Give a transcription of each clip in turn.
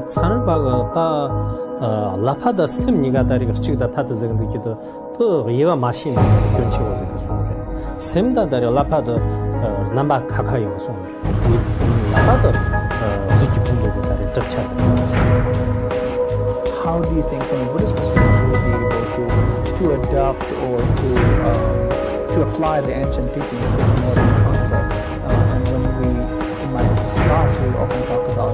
산을바가 다 라파다 셈니가 다리가 치다 타즈는 기도 또 예와 마신 근처에 그 소리 셈다 다리 라파다 남바 카카이 그 소리 라파다 지키 분도 다리 접차. How do you think from a Buddhist perspective we'll be able to adopt or to apply the ancient teachings to the modern context? And when in my class we often talk about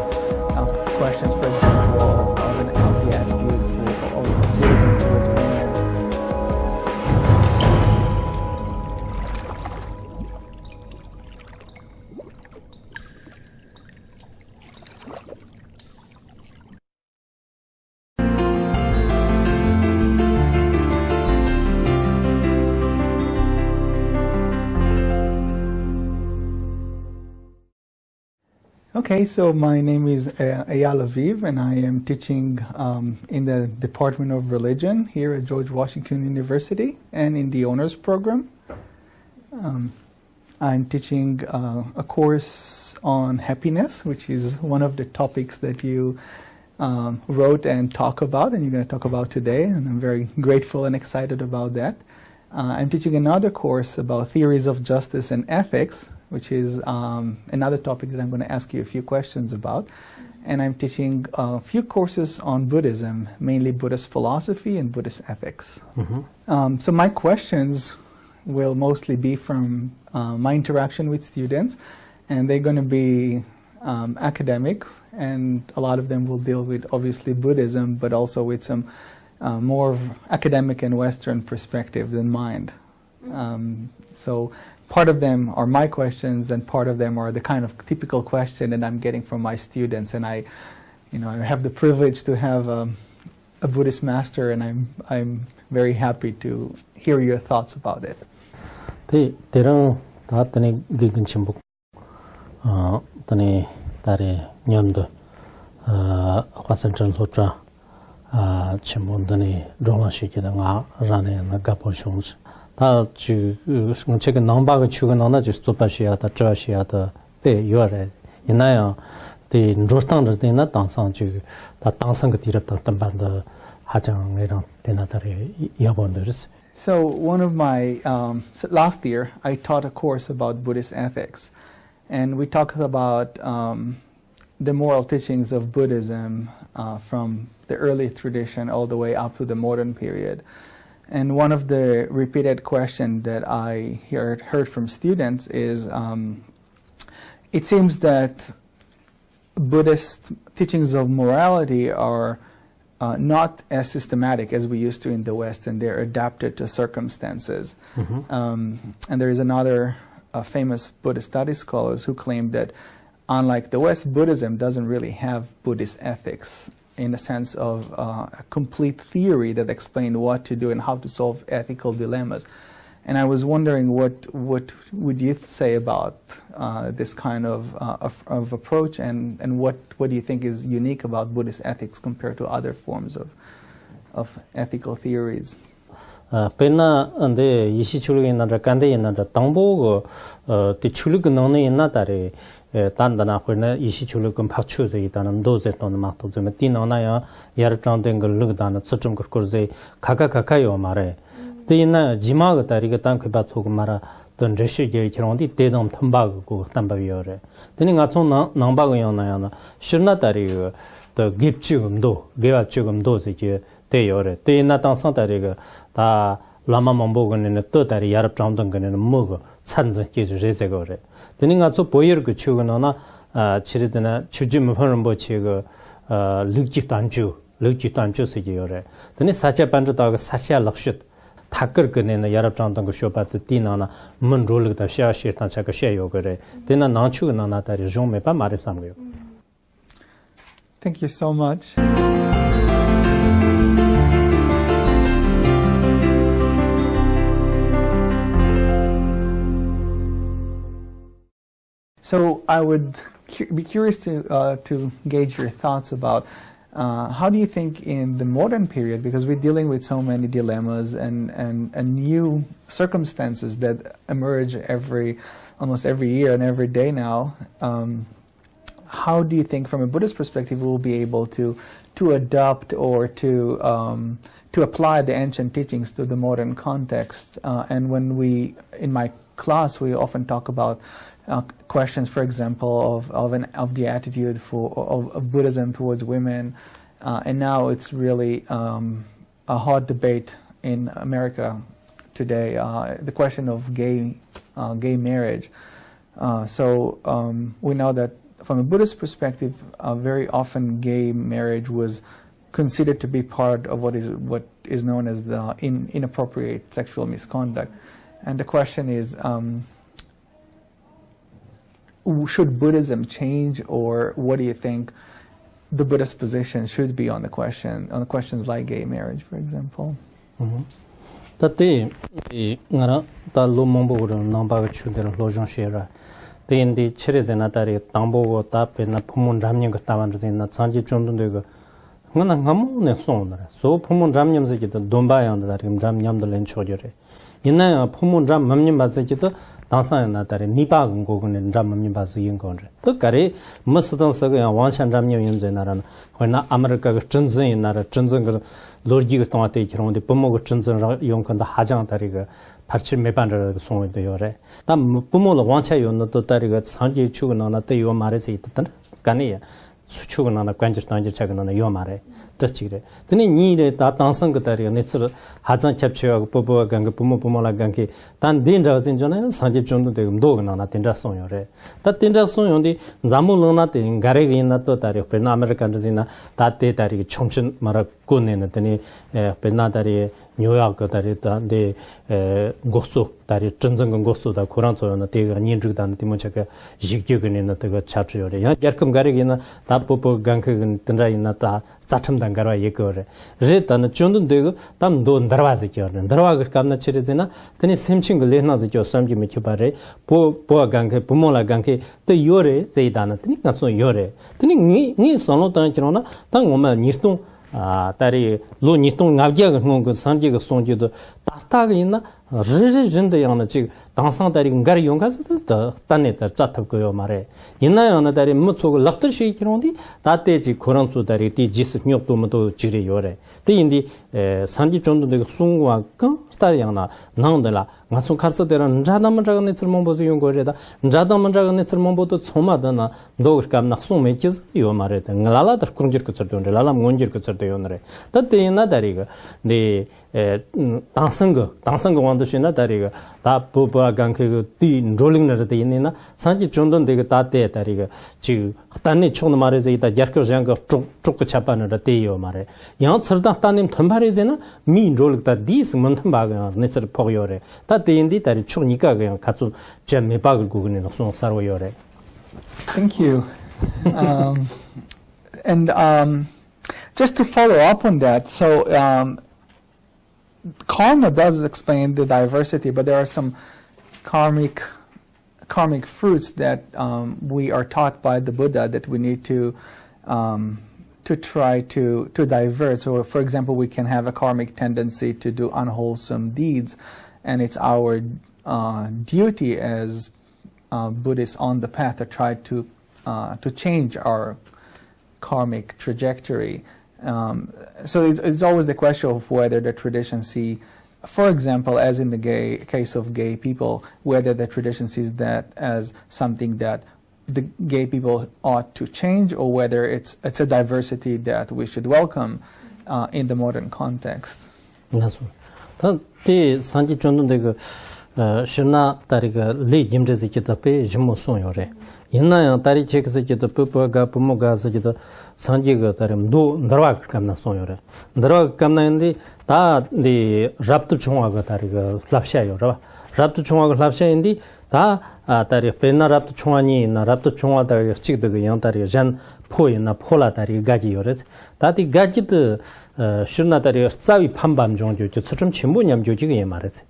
questions, for example, of the attitude of Buddhism towards women. Okay, so my name is Aviv, and I am teaching in the Department of Religion here at George Washington University and in the Honors Program. I'm teaching a course on happiness, which is one of the topics that you wrote and talk about, and you're going to talk about today, and I'm very grateful and excited about that. I'm teaching another course about theories of justice and ethics, which is another topic that I'm going to ask you a few questions about. And I'm teaching a few courses on Buddhism, mainly Buddhist philosophy and Buddhist ethics. Mm-hmm. So my questions will mostly be from my interaction with students, and they're going to be academic, and a lot of them will deal with, obviously, Buddhism, but also with some more academic and Western perspective than mine. So part of them are my questions, and part of them are the kind of typical question that I'm getting from my students. And I have the privilege to have a Buddhist master, and I'm very happy to hear your thoughts about it. 대랑 다더니 기근 침복 더니 다리 냠도 화선전 소자 침본더니 로마시기다가 라네 나가보숑스 다 지금 넘바가 추가 나나 just 빠시야다 저시야다 배 요래 이나야 대 로스탄들 되나 당상 다 당상 그 디럽다 담반다 하장이랑 되나다리 여본들스. So one of my last year I taught a course about Buddhist ethics, and we talked about the moral teachings of Buddhism from the early tradition all the way up to the modern period. And one of the repeated questions that I heard from students is, it seems that Buddhist teachings of morality are not as systematic as we used to in the West, and they're adapted to circumstances. Mm-hmm. And there is another famous Buddhist studies scholars who claim that, unlike the West, Buddhism doesn't really have Buddhist ethics in the sense of a complete theory that explained what to do and how to solve ethical dilemmas. And I was wondering, what would you say about this kind of approach, and what do you think is unique about Buddhist ethics compared to other forms of ethical theories? Pena ande 이시 출력이 나다 간데 나다 당보고 그 출력 능력이 나다래 단단한 거는 이시 출력은 박추서 있다는 도제 또는 막도 좀 뛰나나야 야르장된 걸 르다는 저좀 그거제 가까요 말에 대나 지마가 다리가 땅그 받고 말아 던 저시게 기런디 대담 탐바고 담바위어래 되는가 좀 남바고 연나야나 신나다리 더 깁치금도 개와치금도 이제 대여래 대나 땅상다리가 다 라마몽보고는 또 다리 야럽 장던 거는 뭐고 찬전기 제제거래 되는가 저 보여 그 추고나 치르드나 추지무 하는 뭐치고 르직단주 세계여래 되는 사체 반주다가 사체 럭슛 다끌 거는 야럽 장던 거 쇼바트 디나나 문 롤르다 샤시탄 차가 샤요거래 되나 나추고 나다리 좀 매바 말했삼고요. Thank you so much. So I would be curious to gauge your thoughts about how do you think in the modern period, because we're dealing with so many dilemmas and new circumstances that emerge almost every year and every day now, how do you think, from a Buddhist perspective, we'll be able to adopt or to apply the ancient teachings to the modern context? And when in my class, we often talk about questions, for example, of the attitude of Buddhism towards women, and now it's really a hot debate in America today. The question of gay marriage. So we know that from a Buddhist perspective, very often gay marriage was considered to be part of what is known as the inappropriate sexual misconduct. And the question is, should Buddhism change, or what do you think the Buddhist position should be on questions like gay marriage, for example? Tati ngara ta lo mombo ro namba ga chudero lo jong shera te indi chire zena tari tambo go ta pe na phumun ramnyam ga tawan zena chanji chondon de ga ngana ngam ne song na so phumun ramnyam se gita domba yang da rim ramnyam de len chojore inna phumun ram mamnyam ba se gita dansa na tari nipa go go ne ram mamnyam ba se yin go re to kare masdan sa ga wang chan ramnyam yim zena ran hona america ga chenzhen na ra chenzhen ga 로지가 동안에 이런데 부모가 전전 용건도 하장 다리가 발치 매반을 송을 되어래. 나 부모는 원차 요는도 다리가 상지 추고 나나도 요 말에서 있었던 간이야. 수축은 나나 관절 단지 작은 나나 요 말에 뜻이래. 근데 니래 다 당선 그 다리가 내서 하장 캡처하고 부부가 간게 부모라 간게 단 딘자진 전에 상지 정도 되고 노가 나나 딘자 송요래. 다 딘자 송요인데 자물로나 된 가래가 있나 또 다리 베나 아메리칸들이나 다때 다리 총천 말아 고내는더니 베나다리 뉴욕 다리 다데 고수 다리 전전건 고수다 고란소요나 대가 년주다는 디모체가 직격은이나 되가 차트요래. 야 약금 가래기나 다 부부 간그 든라이나 다 자첨단 가라 예거래. 제타는 존든 되고 담도 दरवाजे क्यों दरवाजे काम न चले देना तने सेमचिंग लेना से जो समझ में क्यों बारे पो गंगे पुमोला गंगे तो योरे से दाना तने कसो योरे तने नी सोनो ता चरोना तंग ओमा निस्तों तारी लो निस्तों नागिया गंगो संजे ग सोंजे तो ताता गइना रेजे जिंदे याना ची दांसा तारी गंगार योंगा से तो तने तर चाथब को मारे इना याना तारी मुछो लख्तर शी किरोंदी ताते जी कोरंसु तारी ती जिस न्योतो मतो जिरे योरे ते इंदी 산지 정도 되고 송과 까 스타리아나 나온들라 마송 카르서데란 자담만자가네 쓸몬보도 용거래다 자담만자가네 쓸몬보도 소마다나 노그감 낙송 매치즈 요 말에다 라라다 쿵지르 쩌던데 라라 몬지르 쩌던 요너래 따테나 다리가 네 당선거 완도시나 다리가 다 부부와 간그 띠 롤링너데 있네나 산지 정도 되고 따테 다리가 지 딴네 총는 말에서 있다 야르코장가 쪽쪽 잡아는데 띠요 말에 양 서다 따님 덤바리제나 미 롤다 디스 montambaga necer poriore ta deindi tari churnika ga katsu jemme bagul gugne no so sarwoyore. Thank you. And just to follow up on that, so karma does explain the diversity, but there are some karmic fruits that we are taught by the Buddha that we need to try to divert. So, for example, we can have a karmic tendency to do unwholesome deeds, and it's our duty as Buddhists on the path to try to change our karmic trajectory. So it's always the question of whether the tradition see, for example, as in the case of gay people, whether the tradition sees that as something that the gay people ought to change, or whether it's a diversity that we should welcome in the modern context. That's right. The sanji chondon de shina tariga li jimre zikita pe jimo son yore. Inna yang tari chek zikita pupa ga pumoga zikita sanji ga tarim do ndarwa kamna son yore. Ndarwa kamna indi ta di raptu chungwa ga tariga lapsha yore. Raptu chungwa ga lapsha indi 다 다리 베나랍도 총안이 나랍도 총하다 찍득 양다리 전 포이나 폴라다리 가지 요레스 다디 가지드 슈나다리 싸위 판밤 정도 좀 침부냠 조지게 말했지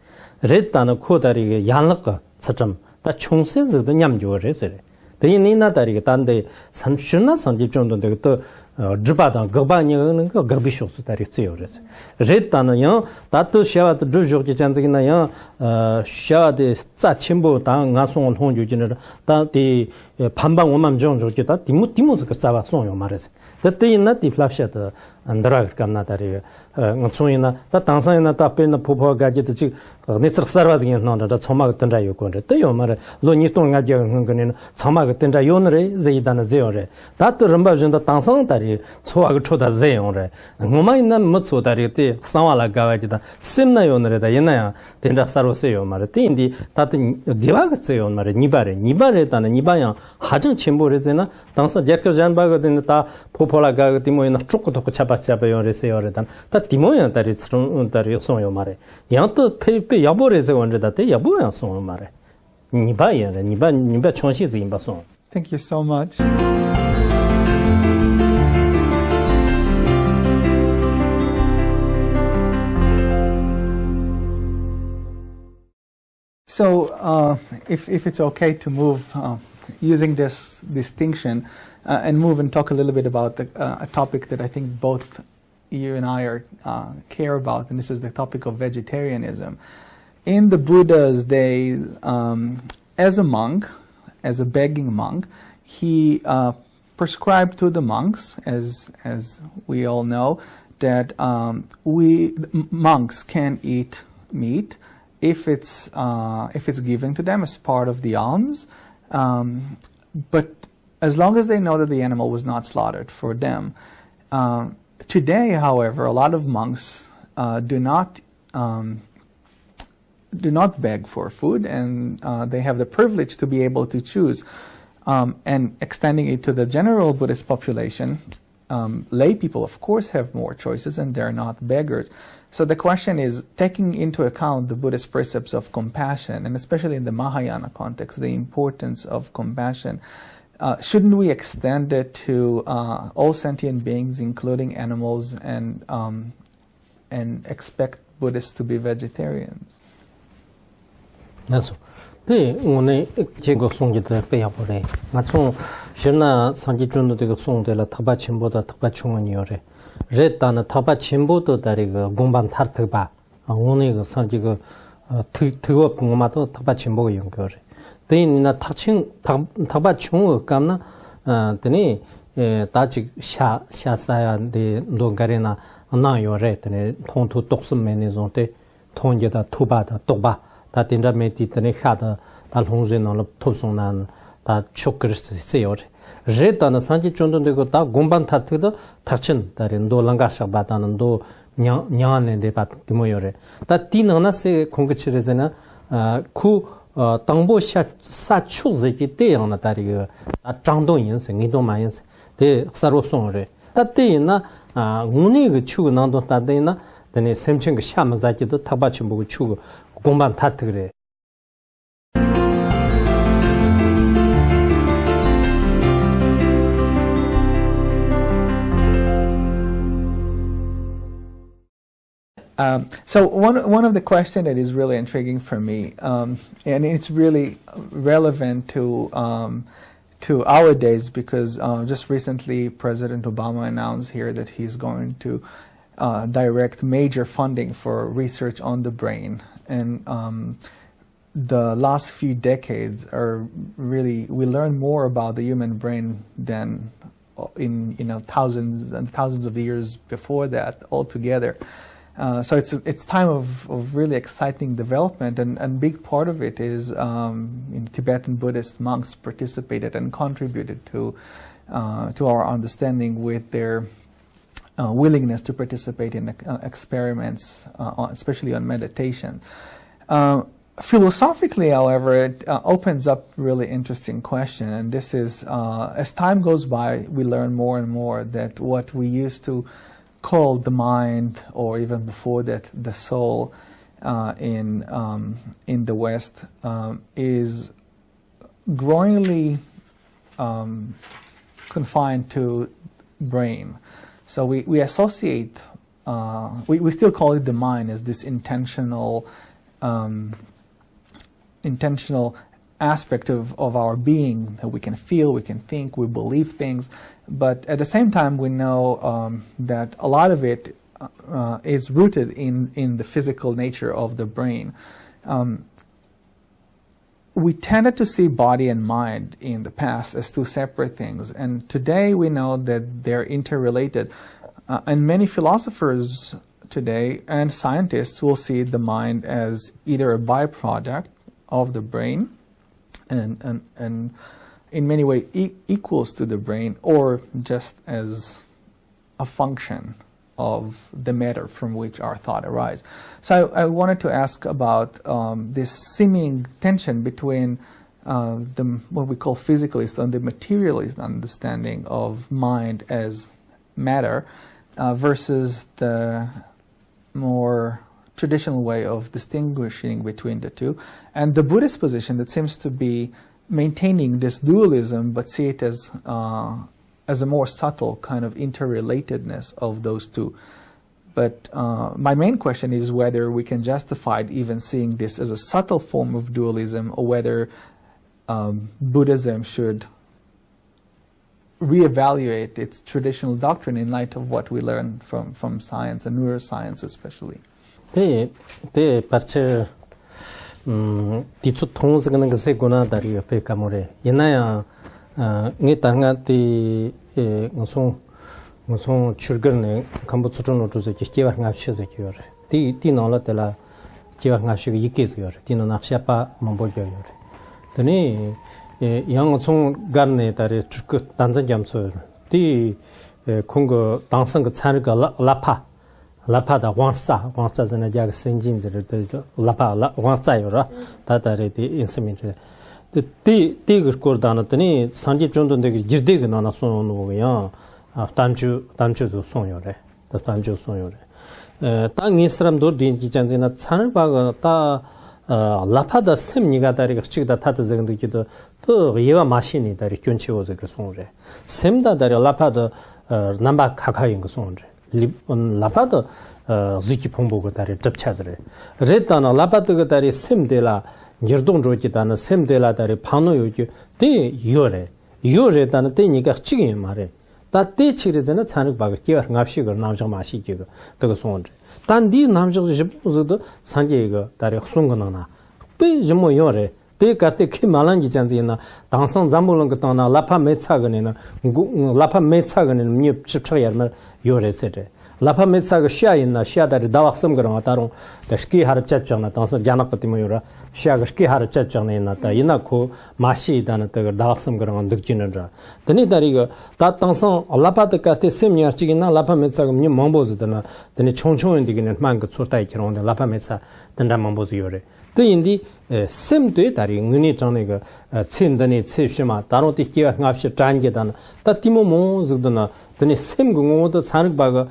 레다는 코다리 양럭 처점 다 총세즈도 냠 조레스 대인이나 다리가 단데 산슈나 산지 정도 되고 또 지바다 거바니는 거 거비쇼스 다리 찌요레스 제타는 양 다도 샤와도 주주기 잔적이나 양 샤와데 짜침보 당 가송 통주진을 다디 반방 오만 정조기다 디무스 그 짜와 송요 말레스 그때 있나 디플랍샤도 안드라 감나다리 응송이나 다 당상이나 다 빼나 포포가지도 지 네서 서버즈긴 나다 처마가 던자 요건데 때요 말에 로니통 가지 거는 처마가 던자 요너레 제이다나 제요레 다도 럼바준다 당상다리 초하고 초다 제요레 뭐마이나 못소다리 때 상와라 가와지다 셈나 요너레다 옛나야 던자 서버세요 말에 때인디 다도 개와가 제요 말에 니바레다는 니바야 하정 침보레제나 당사 제커잔 바거든 다 포포라가 디모이나 쪼고도 잡아요 레세요레단 다 디모야 다리 츠론 다리 송요 말에 양도 페페 야보레세 원제다 때 야보야 송 말에 니바야 니바 총시즈 임바송. Thank you so much. So, if it's okay to move using this distinction and move and talk a little bit about a topic that I think both you and I care about, and this is the topic of vegetarianism. In the Buddha's days, as a monk, as a begging monk, he prescribed to the monks, as we all know, that monks can eat meat if it's given to them as part of the alms, but as long as they know that the animal was not slaughtered for them. Today, however, a lot of monks do not beg for food, and they have the privilege to be able to choose. And extending it to the general Buddhist population, lay people, of course, have more choices, and they're not beggars. So the question is, taking into account the Buddhist precepts of compassion, and especially in the Mahayana context, the importance of compassion, shouldn't we extend it to all sentient beings, including animals, and expect Buddhists to be vegetarians? That's 네, 오늘 제거 송지도 빼야보래. 맞죠? 신나 산지준도 되고 송들라 타바침보다 타바충원이요래. 레타는 타바침보도 다리가 공반 타르트바. 오늘 그 산지가 드거 공마도 타바침보가 연결해. 대인이나 타바충을 감나 되니 다직 샤사야데 노가레나 나요래 되니 통투 독스메니존데 통제다 투바다 독바 다 딘다 메티트네 하다 다 홍제노로 토송난 다 초크르스 세요레 제다나 산지 쫀돈데고 다 공반 타트도 타친 다른 도랑가샤바다는 도 냐냐네데 바 디모요레 다 티나나세 공거치레제나 구 당보 사초제기 때양나 다리가 장동인생 이도마인생 대 서로송레 다 때이나 운이 그 추고 난도 다데나 데네 샘칭 그 샤마자기도 타바치 보고 추고 공반 타트 그래. So one of the questions that is really intriguing for me, and it's really relevant to our days, because just recently President Obama announced here that he's going to direct major funding for research on the brain, and the last few decades are really, we learn more about the human brain than in thousands and thousands of years before that altogether. So it's time of really exciting development, and big part of it is Tibetan Buddhist monks participated and contributed to our understanding with their willingness to participate in experiments, especially on meditation. Philosophically, however, it opens up really interesting question, and this is, as time goes by, we learn more and more that what we used to call the mind, or even before that, the soul, in the West, is growingly confined to brain. So we associate, we still call it the mind as this intentional aspect of our being that we can feel, we can think, we believe things, but at the same time we know that a lot of it is rooted in the physical nature of the brain. We tended to see body and mind in the past as two separate things, and today we know that they're interrelated. And many philosophers today and scientists will see the mind as either a byproduct of the brain and in many ways equals to the brain, or just as a function of the matter from which our thought arises. So I wanted to ask about this seeming tension between what we call physicalist and the materialist understanding of mind as matter versus the more traditional way of distinguishing between the two, and the Buddhist position that seems to be maintaining this dualism but see it as a more subtle kind of interrelatedness of those two. But my main question is whether we can justify even seeing this as a subtle form of dualism, or whether Buddhism should reevaluate its traditional doctrine in light of what we learn from science and neuroscience especially. 네 parche 디츠 통즈가는 것에 고나다리 옆에 가모래 이나야 ngi tanga ti ngosong churgerne kambu tsutono tuze ki kiwa ngapshe ze kiyor ti nola tela kiwa ngapshe yike ze yor ti no nakshapa mambo yor tani yang ngosong garne tare chuk danzan jamso ti kongo dangsang ga tsarga lapa da wangsa zena jaga senjin de lapa wangsa yor ta tare ti insamin 티 그거다나더니 산지 정도인데 지르되게 나나 손노고요. 단주도 손요래. 단주 손요래. 땅이 사람도 딘기장이나 산을 봐가 다 라파다 샘니가 다리가 치다 타드적인데 기도 또 예와 마신이 다리 균치워서 그 손래. 샘다 다리 라파다 남바 가까이인 그 손래. 라파다 지키 봉보고 다리 접차들에. 레다나 라파드가 다리 샘데라 열동조기다는 샘델라다리 파노요기 대 요레다는 때니까 지금 말해 다 때치르잖아 찬을 바가 기와 납시거 남정 마시기가 그거 손데 단디 남정 집도 산제가 다리 송거나나 빼지모 요레 때가때 키 말한지 잔지나 당선 잠불은 것도나 라파 메차거네나 라파 메차거네는 미 집처야말 요레세데 라파 메차가 시아인나 시아다리 다왁섬 그런 다롱 스키 하르쳤잖아 당선 자나거티 모요라 시아가스키 하르쳤잖아 나타 이나코 마시다는 때 다왁섬 그런 느끼는자 드니 다리가 다 당선 라파드까테 셈냐치기나 라파 메차가 미 몽보즈드나 드니 총총인디기는 만그 sortai 그런데 라파 메차 된다 몽보즈 요레 뜨인디 셈도 다리 응니 장내가 친더니 치시마 다로티 기와 ngap시 장게다나 다 티모 몽즈드나 드니 셈궁오도 산르바가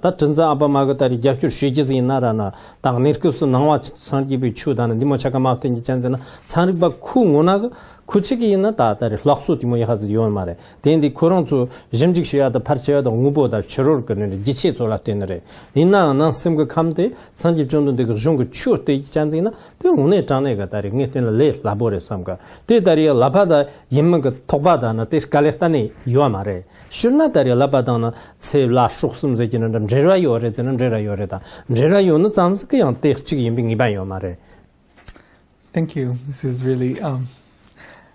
다 전자 아바마가 다리 약주 쉬지지 나라나 당 네르쿠스 나와 산기비 추다는 니모차가 마트니 잔자나 산르바 쿠오나가 kuchiki ina ta tari laksu timo yahazi yon mare tendi koronzu jimjik shiyada parchayada nguboda chirur karnire jiche zola tenere ina nan semga kamde sanjib jondon dega zhungu chur te janzi ina te une jane ga tari nge tenla le labore samga te tari labada yimga tokbada na te kaleftani yon mare shirna tari labada na tse la shuksum zekina njera yore zena njera yore da njera yone zanzi kayang te chigi yimbi ngiba yon mare. Thank you. This is really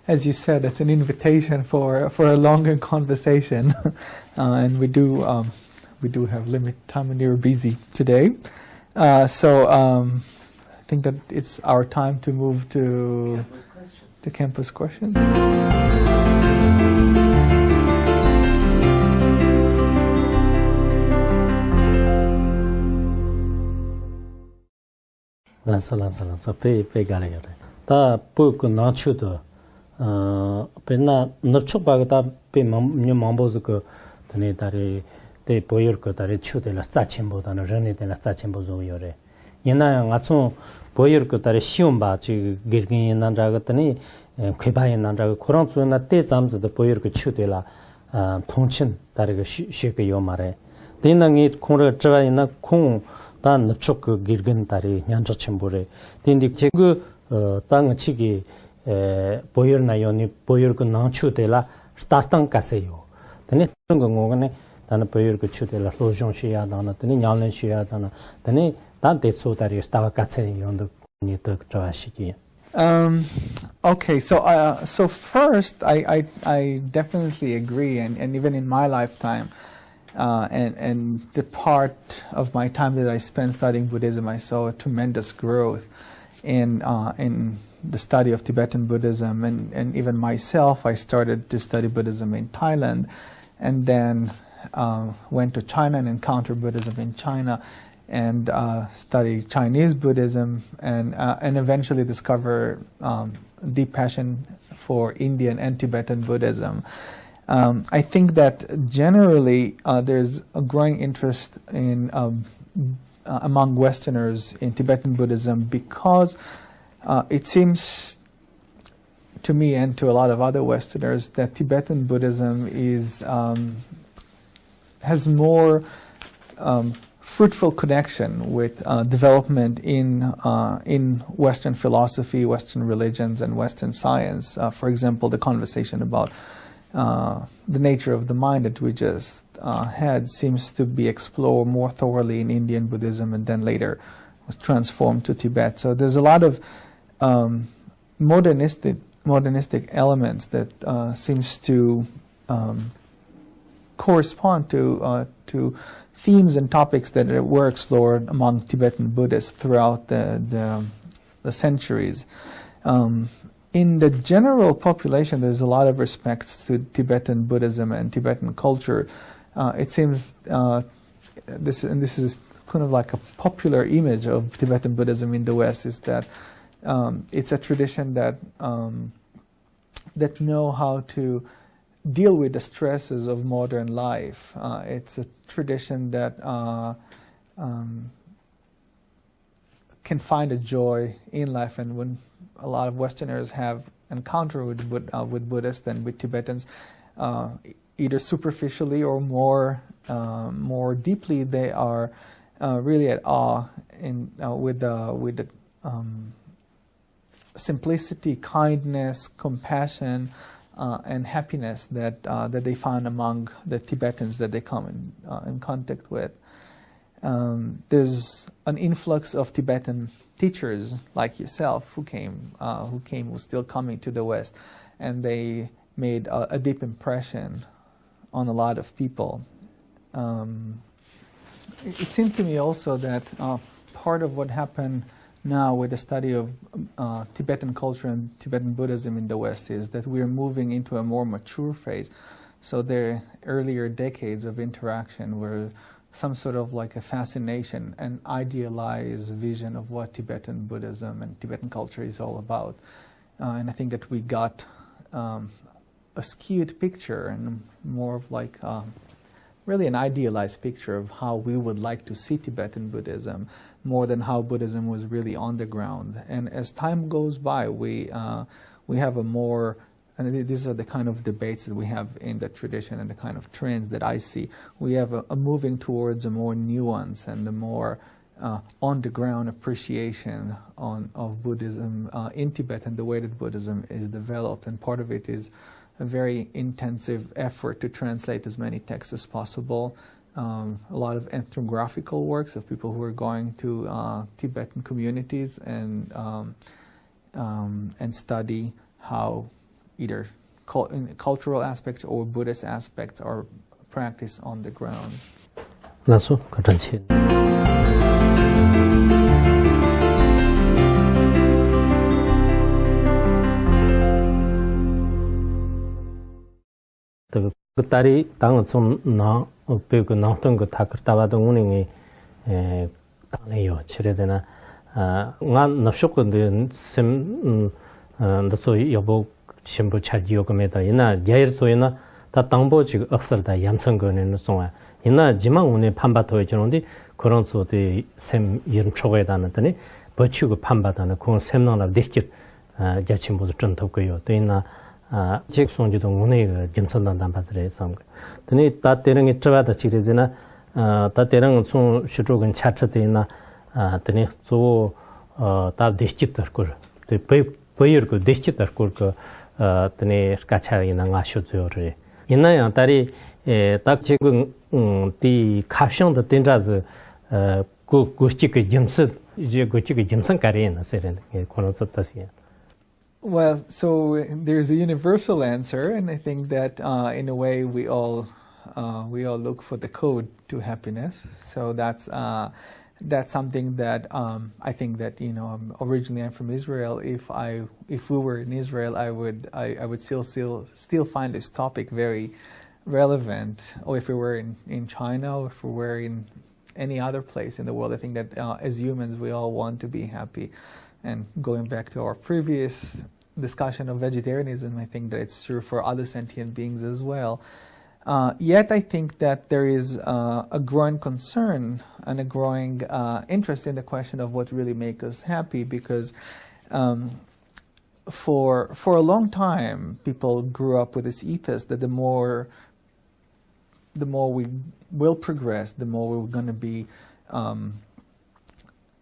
as you said, it's an invitation for a longer conversation, and we do have limited time, and you're busy today. So I think that it's our time to move to the campus question. Lansa, pe gale. Ta poco nachudo. Pena nurchukbaga pe mamboz ko tane tare te poyor ko tare chude la tsachimbo dana rene de la tsachimbo zo yore yena ngatso poyor ko tare shiomba chi girgin nan raga tane kheba nan raga khorang chu na te jamz de poyor ko chude la thongchin tare ga shike yo mare denangi khore chwa ina khong ta nurchuk girgin tare nyanchak chimbore dendi che gu tang chigi 보혈 나요니 보혈 그 나추데라 스타탄 가세요. 근데 그런 거는 다는 보혈 그 추데라 로종시야 다나 근데 냐는시야 다나 근데 단 대소다리 스타가 가세요도 니도 좋아하시기. Okay, so first, I definitely agree, and even in my lifetime, and the part of my time that I spent studying Buddhism, I saw a tremendous growth in the study of Tibetan Buddhism, and even myself, I started to study Buddhism in Thailand, and then went to China and encountered Buddhism in China, and studied Chinese Buddhism, and eventually discover deep passion for Indian and Tibetan Buddhism. I think that generally there's a growing interest in among Westerners in Tibetan Buddhism because it seems to me and to a lot of other Westerners that Tibetan Buddhism has more fruitful connection with development in Western philosophy, Western religions, and Western science. For example, the conversation about the nature of the mind that we just had seems to be explored more thoroughly in Indian Buddhism and then later was transformed to Tibet. So there's a lot of modernistic elements that seems to correspond to themes and topics that were explored among Tibetan Buddhists throughout the centuries. In the general population, there's a lot of respect to Tibetan Buddhism and Tibetan culture. It seems this is kind of like a popular image of Tibetan Buddhism in the West is that it's a tradition that know how to deal with the stresses of modern life. It's a tradition that can find a joy in life, and when a lot of Westerners have encounter with Buddhists and with Tibetans, either superficially or more deeply, they are really at awe with the simplicity, kindness, compassion, and happiness that they found among the Tibetans that they come in contact with. There's an influx of Tibetan teachers like yourself who who's still coming to the West, and they made a deep impression on a lot of people. It seemed to me also that part of what happened now with the study of Tibetan culture and Tibetan Buddhism in the West is that we're moving into a more mature phase. So the earlier decades of interaction were some sort of like a fascination, an idealized vision of what Tibetan Buddhism and Tibetan culture is all about. And I think that we got a skewed picture and more of like really an idealized picture of how we would like to see Tibetan Buddhism, more than how Buddhism was really on the ground. And as time goes by, we have a more, and these are the kind of debates that we have in the tradition and the kind of trends that I see. We have a moving towards a more nuanced and a more on-the-ground appreciation of Buddhism in Tibet and the way that Buddhism is developed. And part of it is a very intensive effort to translate as many texts as possible. A lot of ethnographical works of people who are going to Tibetan communities and study how either cultural aspects or Buddhist aspects are practiced on the ground. 나수 같은지. 그 딸이 당은 좀나 배고 나왔던 거 다 그렇다와도 운행이 당해요. 치레되나 난 납속건데 샘 너서 여보 신부 차지요금에다 이나 예르소이나 다 당보지 억설다 ям성거는 송아 이나 지만 운에 판바토에 주는데 그런 소대 샘 이름 초에다는더니 버치고 판바다는 그건 샘나라 되게 자친구도 좀 덥고요. 또 이나 직송지도 운에 점선단 바스레 성 드니 따때는 저와다 지르지나 따때는 송 슈조근 차트되나 드니 조 따 디스집터 거 배 보여고 대치다 그거 드네 가차이나 가쇼죠리 이나야 다리 딱 지금 디 카숑의 텐자즈 그 고치게 짐스 이제 고치게 짐선 가리나 세는 코노츠다시. Well, so there's a universal answer, and I think that in a way we all look for the code to happiness. So that's something that I think that originally I'm from Israel. If we were in Israel, I would still find this topic very relevant. Or if we were in China, or if we were in any other place in the world, I think that as humans we all want to be happy. And going back to our previous discussion of vegetarianism, I think that it's true for other sentient beings as well. Yet I think that there is a growing concern and a growing interest in the question of what really makes us happy, because for a long time people grew up with this ethos that the more we will progress, the more we're going to be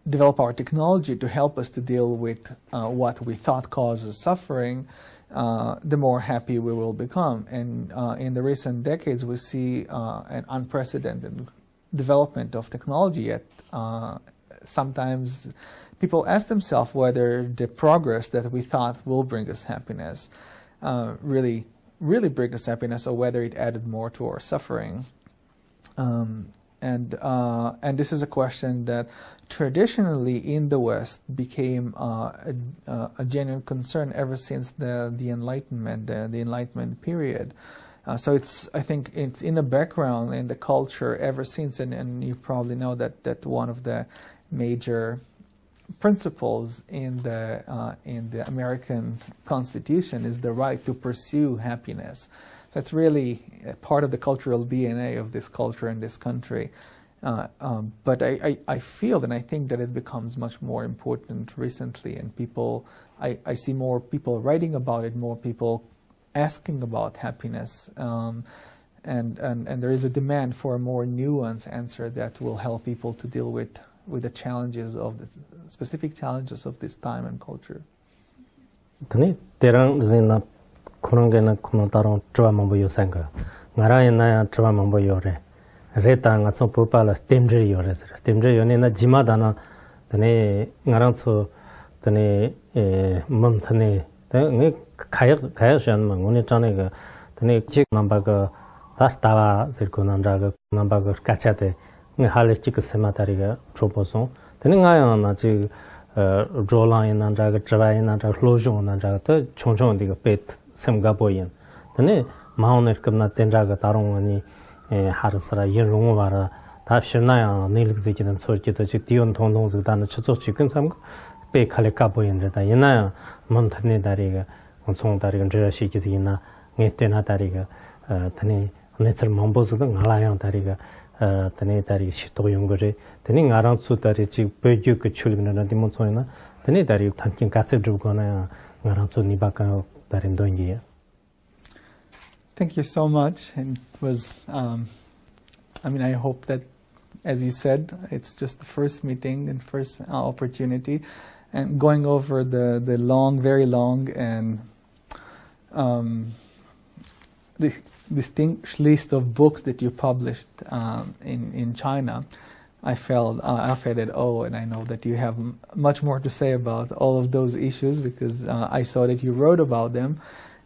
develop our technology to help us to deal with what we thought causes suffering, the more happy we will become. And in the recent decades, we see an unprecedented development of technology. Yet sometimes people ask themselves whether the progress that we thought will bring us happiness really bring us happiness, or whether it added more to our suffering. And this is a question that traditionally in the West became a genuine concern ever since the Enlightenment, the Enlightenment period. So I think it's in the background in the culture ever since, and you probably know that one of the major principles in the American Constitution is the right to pursue happiness. So it's really part of the cultural DNA of this culture and this country. But I feel and I think that it becomes much more important recently, and I see more people writing about it, more people asking about happiness, and there is a demand for a more nuanced answer that will help people to deal with the challenges of the specific challenges of this time and culture. 그런 게는 그런 다른 드라마 뭐 요상가 나라에나 드라마 뭐 요래 레타가 소포팔라 스템제 요래서 스템제 요네나 지마다나 드네 나랑서 드네 멈타네 네 가야셔는 오늘 전에 그 드네 직 넘버가 다스타와 설코난다가 넘버가 같이한테 네 할리스틱 세마타리가 proposon 드네 가야나 지 조라인난다가 드라인난다 클로존난다가 총총디가 베트 semgaboyin tane maoner kamna tenjaga tarongani harasra yerungwara ta shirnaya nelikzikidan sorkita chiktion tongdong zgdan chzo chikin sam pe khaleka boyin da yana mamthane dariga onsong dariga jrashi kizina ngetena dariga tane necer mambozga ngalayang dariga tane dari shito yongore tane ngarang su dari chi pegyu ke chulgna na dimonsoina tane dari tankin katse jugona ngarang su nibaka. Thank you so much. And it was, I hope that, as you said, it's just the first meeting and first opportunity, and going over the long, very long and the distinct list of books that you published in China. I felt at awe, and I know that you have much more to say about all of those issues, because I saw that you wrote about them,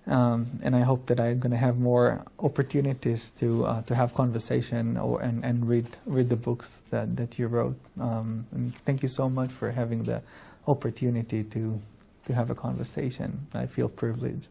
and I hope that I'm going to have more opportunities to have conversation and read the books that you wrote. And thank you so much for having the opportunity to have a conversation. I feel privileged.